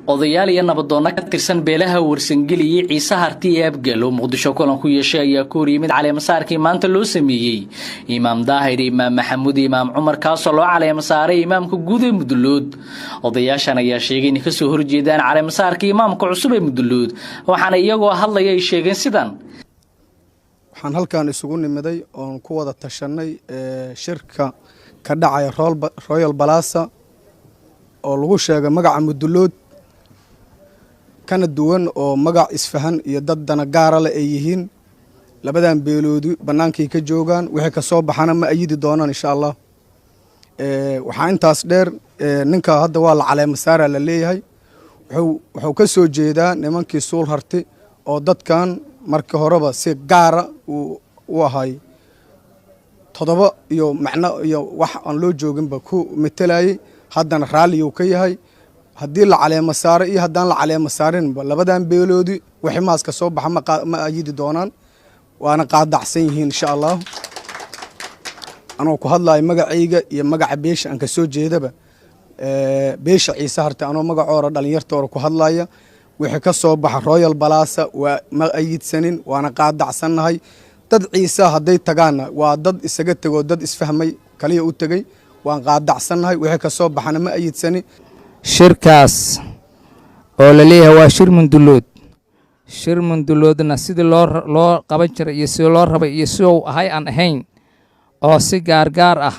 odayaal iyo nabadoonna ka tirsan beelaha warsangeli iyo ciise harti ee abgaal oo muqdisho kulan ku yeeshay ayaa ku horyimid caleemasaarkii maanta loo sameeyey imaam daahir imaam maxamuud imaam cumar kaasoo loo caleemasaaray imaamka guud ee Mudullood. odayaashan ayaa sheegay in ka soo horjeedaan caleemasaarkii imaamka cusub ee Mudullood waxaana iyagoo hadlaya ay sheegeen sidan. waxaan halkaan isugu nimiday oo ku wada tashanay shirka ka dhacay Royal Plaza oo lagu sheegay magaca Mudullood kana duwan oo magac isfahan iyo dad dana gaar ah ay yihiin labadan beeloodi banaankii ka joogan wixii ka soo baxana ma ayidi doonaan insha Allah. waxaa intaas dheer ninka hadda waa la caleemasaar la leeyahay wuxuu ka soo jeedaa nimankii suul harti oo dadkan markii horeba si gaar ah u ahay todoba iyo macna iyo wax aan loo jooginba ku metelayay haddana raali uu ka yahay haddii la caleemasaaro iyo haddaan la caleemasaarinba labadan beeloodi wixii maas ka soo baxa ma ayidi doonaan waana qaadacsan yihiin insha Allah. anoo ku hadlayo magacayga iyo magaca beesha aan ka soo jeedaba beesha ciise harti anoo magacoora dhalinyartoora ku hadlaya wixii ka soo baxa Royal Plaza waa ma ayidsanin waana qaadacsannahay. dad ciise haday tagaana waa dad isaga tago dad isfahmay kaliya u tagay waan qaadacsannahay wixii ka soo baxana ma ayidsanin. shirkaas oo la leeyahay waa shir Mudulloodna sidii loo qaban jiray iyo sidii loo rabay iyo sidoo ahay aan ahayn oo si gaar ah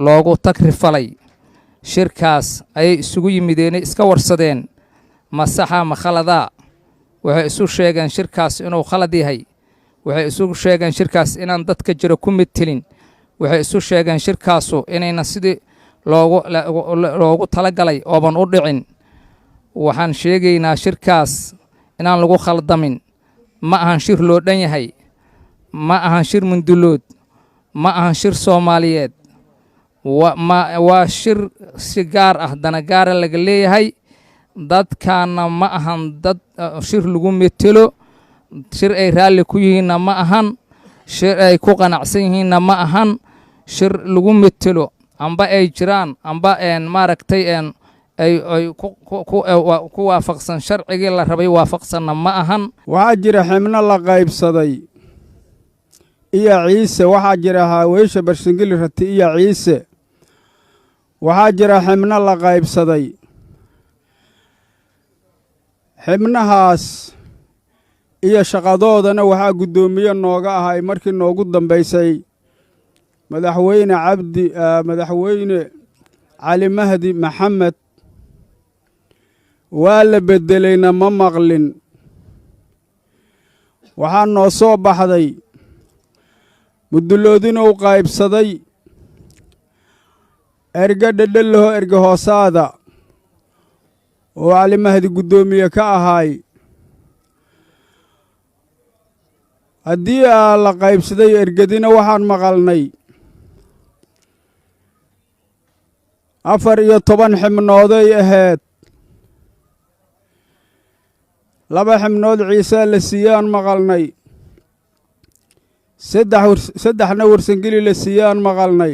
loogu takrifalay shirkaas ay isugu yimideen iska warsadeen masaxa ma khalada waxay isu sheegeen shirkaas inuu khalad yahay waxay isu sheegeen shirkaas inaan dadka jira ku metelin waxay isu sheegeen shirkaasu inayna sidii loogu talagalay ooban u dhicin. waxaan sheegaynaa shirkaas inaan lagu khaldamin ma ahan shir loo dhan yahay ma ahan shir Mudullood ma ahan shir Soomaaliyeed waa shir si gaar ah dana gaar laga leeyahay dadkaana ma ahan dad shir lagu metelo shir ay raali ku yihiinna ma ahan shir ay ku qanacsan yihiinna ma ahan shir lagu metelo amba ay jiraan amba maaragtay ay ku waafaqsan sharcigii la rabay waafaqsanna ma ahan. waxaa jira xibno la qaybsaday iyo ciise waxaa jira haaweesha barsangeli rati iyo ciise waxaa jira xibno la qaybsaday xibnahaas iyo shaqadoodana waxaa guddoomiye nooga ahay markii noogu dambaysay madaxweyne cali mahdi maxamed waa la beddelayna ma maqlin. waxaa noo soo baxday Mudullood inuu qaybsaday erga dhedhelaho erga hoosaada oo cali mahdi guddoomiye ka ahay haddii la qaybsaday ergadina waxaan maqalnay 14 xibnooday ahayd 2 xibnood ciise la siiyaan maqalnay 3 warsangeli la siiyaan maqalnay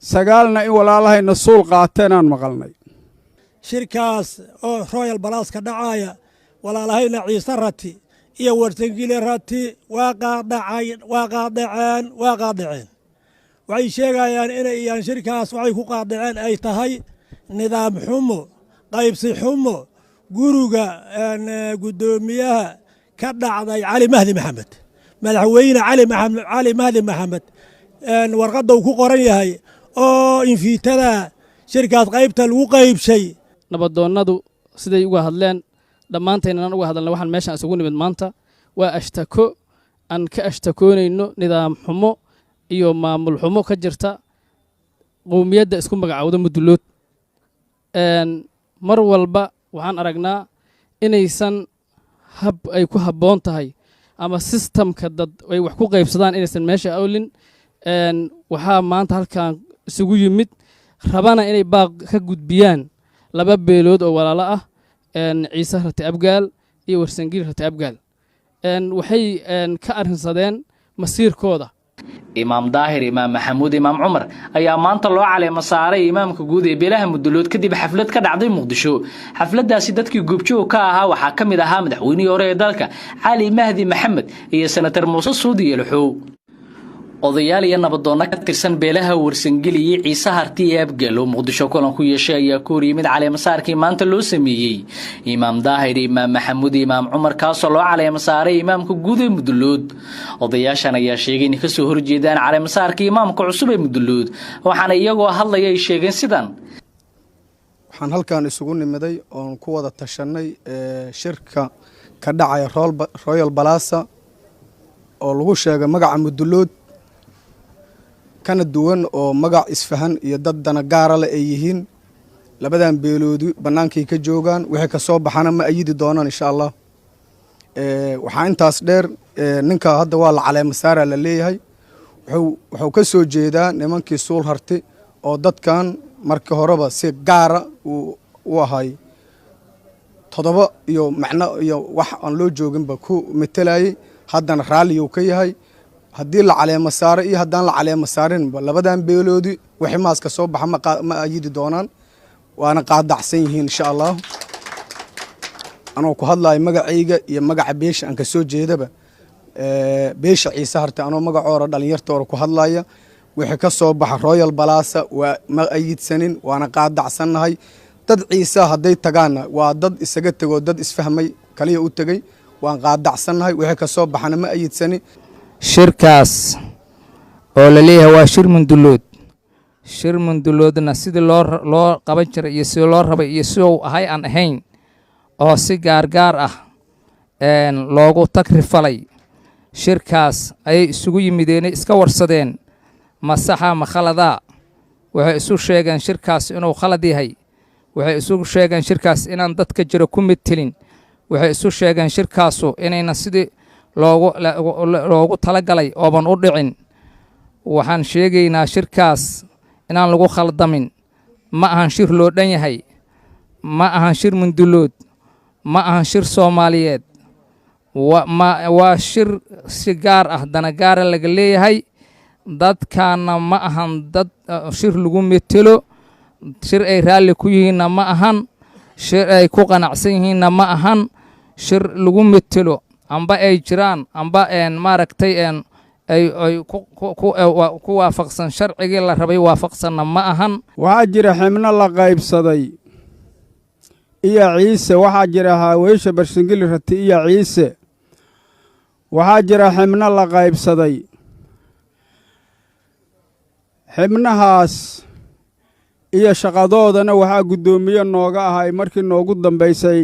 9 in walaalahayna suul qaateenaan maqalnay. shirkaas oo Royal Plaza ka dhacaya walaalahayna ciise rati iyo warsangeli rati waa qaadaceen waxay sheegayaan inay iyaan shirkaas waxay ku qaadaceen ay tahay nidaam xumo qaybsi xumo guriga guddoomiyaha ka dhacday cali mahdi maxamed madaxweyne cali mahdi maxamed warqadda uu ku qoran yahay oo infiitada shirkaas qaybta lagu qaybshay. nabadoonnadu siday uga hadleen dhammaantaynaan uga hadalna waxaan meeshaan isugu nimid maanta waa ashtako aan ka ashtakoonayno nidaam xumo iyo maamul xumo ka jirta qowmiyadda isku magacaawda Mudullood. mar walba waxaan aragnaa inaysan hab ay ku habboon tahay ama systemka dad ay wax ku qaybsadaan inaysan meesha awlin. waxaa maanta halkan isugu yimid rabana inay baaq ka gudbiyaan 2 beelood oo walaalo ah ciise rati abgaal iyo warsangeli rati abgaal waxay ka arrinsadeen masiirkooda imaam daahir imaam maxamuud imaam cumar ayaa maanta loo caleema saaray imaamka guud ee beelaha mudulood kadib xaflad ka dhacday muqdisho xafladaasi dadkii goobjoog ka ahaa waxaa ka mid ahaa madaxweynihii hore ee dalka cali mahdi maxamed iyo senator muuse suudi yelxow odayaal iyo nabadoonna ka tirsan beelaha warsangeli iyo ciise harti ee abgalo muqdisho kulan ku yeeshay ayaa ku horyimid caleema saarkii maanta loo sameeyey imaam daahir imaam maxamuud imaam cumar kaasoo loo caleema saaray imaamka guud ee mudulood odayaashan ayaa sheegay inay kasoo horjeedaan caleema saarkii imaamka cusub ee mudulood waxaana iyagoo hadlaya ay sheegeen sidan waxaan halkan isugu nimiday oon ku wada tashanay shirka ka dhacaya royal balasa oo lagu sheegay magaca mudulood kana duwan oo magac isfahan iyo dad dana gaara leh ay yihiin labadan beeloodi bannaankay ka joogaan wixii ka soo baxana ma ayidi doonaan insha allah waxaa intaas dheer ninka hadda waa la caleema saara la leeyahay wuxuu ka soo jeedaa nimankii suul harti oo dadkan markii horeba si gaara u ahay todoba iyo macno iyo wax aan loo jooginba ku metelayay haddana raalliyuu ka yahay haddii la caleema saaro iyo haddaan la caleema saarinba labadan beeloodi wixii maaska soo baxa ma ayidi doonaan waana qaadacsan yihiin insha allah anoo ku hadlayo magacayga iyo magaca beesha aan ka soo jeedaba beesha ciise harti anoo magacoora dhalinyartoora ku hadlaya wixii ka soo baxa royal balasa waa ma ayidsanin waana qaadacsannahay dad ciise hadday tagaanna waa dad isaga tegoo dad isfahmay kaliya u tegey waan qaadacsannahay wixii ka soo baxana ma ayidsanin shirkaas oo la leeyahay waa shir mundulood shir munduloodna sidii loo qaban jiray iyo sidii loo rabay iyo siduu ahay aan ahayn oo si gaargaar ah loogu tagrifalay shirkaas ayay isugu yimideen iska warsadeen masaxa ma khaladaa waxay isu sheegeen shirkaas inuu khalad yahay waxay isu sheegeen shirkaas inaan dadka jiro ku metelin waxay isu sheegeen shirkaasu inayna sidii loogu talagalay ooban u dhicin waxaan sheegaynaa shirkaas inaan lagu khaldamin ma ahan shir loo dhan yahay ma ahan shir mundulood ma ahan shir soomaaliyeed waa shir si gaar ah dana gaara laga leeyahay dadkaana ma ahan dad shir lagu metelo shir ay raalli ku yihiinna ma ahan shir ay ku qanacsan yihiinna ma ahan shir lagu metelo amba ay jiraan amba maaragtay ay ku waafaqsan sharcigii la rabay waafaqsanna ma ahan waxaa jira xibno la qaybsaday iyo ciise waxaa jira haaweysha barsangeli rati iyo ciise waxaa jira xibno la qaybsaday xibnahaas iyo shaqadoodana waxaa guddoomiye nooga ahay markii noogu dambaysay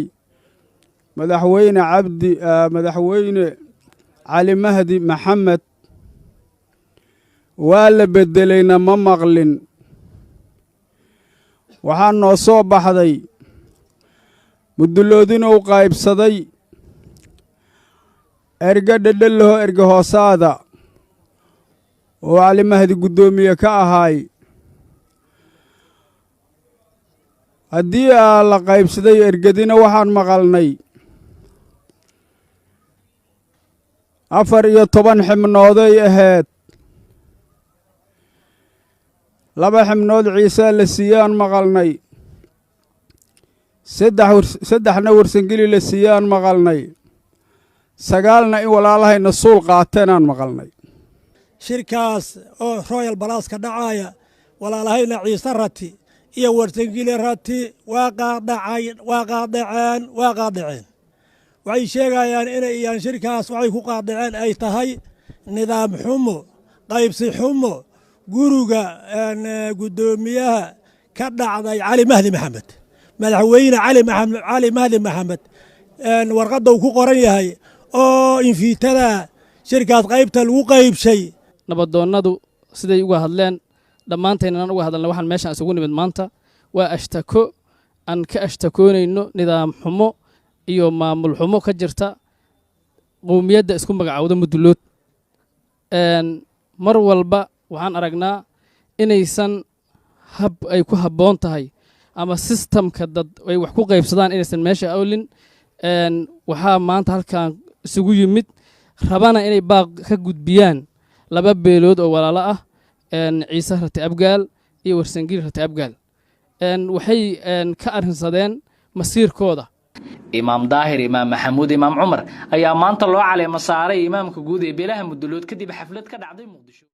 madaxweyne cali mahdi maxamed waa la beddelayna ma maqlin waxaa noo soo baxday muduloodinuu qaybsaday erga dhedhellaho erga hoosaada oo cali mahdi guddoomiye ka ahaay haddii la qaybsaday ergadina waxaan maqalnay 14 xibnooday ahayd 2 xibnood ciise la siiyaan maqalnay 3 warsangeli la siiyaan maqalnay 9 in walaalahayna suul qaateenaan maqalnay shirkaas oo royal balasa ka dhacaya walaalahayna ciise rati iyo warsangeli rati waa qaadaceen waxay sheegayaan inay iyaan shirkaas waxay ku qaadaceen ay tahay nidaam xumo qaybsi xumo guriga guddoomiyaha ka dhacday cali mahdi maxamed madaxweyne cali mahdi maxamed warqadda uu ku qoran yahay oo infiitada shirkaas qaybta lagu qaybshay nabadoonnadu siday uga hadleen dhammaantaynaan uga hadalna waxaan meeshaan isugu nimid maanta waa ashtako aan ka ashtakoonayno nidaam xumo iyo maamul xumo ka jirta qowmiyadda isku magacaawda mudulood mar walba waxaan aragnaa inaysan hab ay ku habboon tahay ama sistamka dad ay wax ku qaybsadaan inaysan meesha awlin waxaa maanta halkan isugu yimid rabana inay baaq ka gudbiyaan laba beelood oo walaalo ah ciise rati abgaal iyo warsangeli rati abgaal waxay ka arrinsadeen masiirkooda. imaam daahir imaam maxamuud imaam cumar ayaa maanta loo caleemo saaray imaamka guud ee beelaha Mudulood kadib xaflad ka dhacday Muqdisho.